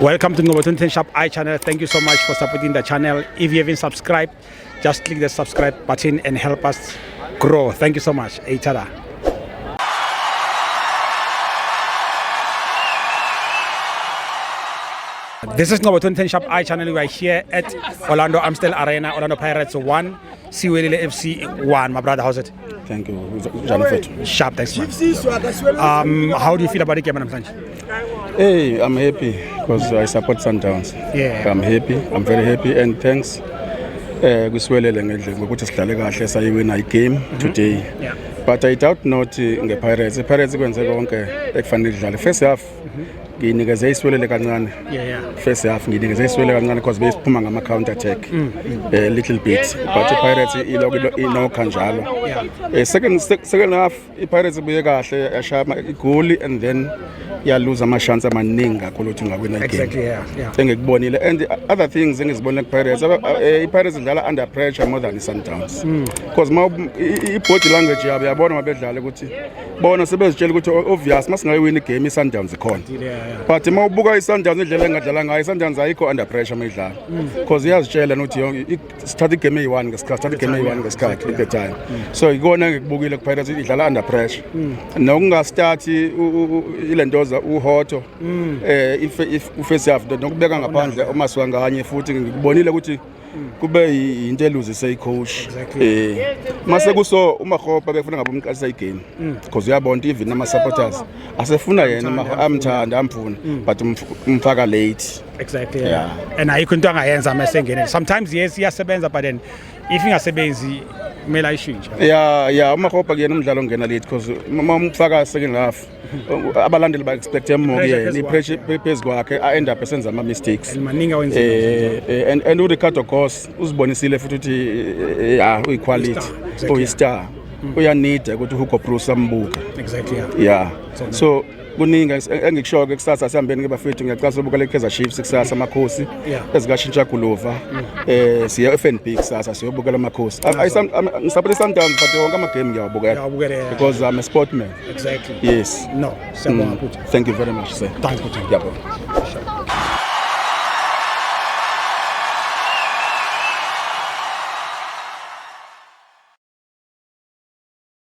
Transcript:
Welcome to Ngobo 2010 Sharp Eye channel. Thank you so much for supporting the channel. If you haven't subscribed, just click the subscribe button and help us grow. Thank you so much. Eitada. This is Ngobo 2010 Sharp Eye channel. We are here at Orlando Amstel Arena, Orlando Pirates 1, Siwelile FC 1. My brother, how's it? Thank you, Jonathan. Sharp, thanks, man. How do you feel about the game, Namhlanje? Hey, I'm happy because I support Sundowns. Yeah. I'm happy. I'm very happy, and thanks. Kuswelele ngendlela ngokuthi sidlale kahle sayiwina igame today. Yeah. But I doubt not ngePirates. iPirates kwenze konke ekufanele idlale. First half nginikeze iswelele kancane. Yeah. First half nginikeze iswelele kancane because besiphuma ngama counter attack. A little bit. But iPirates inokha njalo. Second half iPirates ibuye kahle yashaya igoli and then lose amashance amaningi kakhulu ukuthi ngawina igame. Exactly, yeah. Engikubonile and other things engizibonile kuPirates iPirates idlala under pressure more than iSundowns because i-body language yabo yabona mabedlala ukuthi bona sebezitshela ukuthi obvious masingayewina igame iSundowns ikhona but mawubuka iSundowns indlela engadlala ngayo iSundowns ayikho under pressure mayidlala because iyazitshela ukuthi start igame eyi-1 ngesikhathi start igame eyi-1 ngesikhathi at the time so ikona engikubukile kuPirates idlala under pressure nokungastart ilentoza uhoto ufirst half nokubeka ngaphandle uMasiwa nganye futhi ngikubonile ukuthi kube into eluzise icoach mase kuso uMakhopa befuna ngabe umqalisa igame because uyabona even ama supporters asefuna yena amthanda amfuna but umfaka late exactly yeah. And ayikho into angayenza masengene sometimes yes iyasebenza but then if ingasebenzi kumele ayishintshe yeah uMakhopa kuyena umdlalo ongena late because uma umfaka second half abalandeli ba expect more yena i-pressure phezulu kwakhe end up esenza ama mistakes and uRicardo Goss uzibonisile futhi ukuthi uyiquality uyistar uyanida ukuthi uHugo Bruce ambuka exactly yeah so kuningi engikushoke kusasa sihambeni kubafethu ngiyacasa ubuka leKaizer Chiefs kusasa amakhosi ezikashintsha Gulova siya FNB kusasa siyobukela amakhosi ngisaphethe Sundowns but wonke ama game ngiyawabukela because I'm a sportsman exactly yes no thank you very much sir thanks for yabo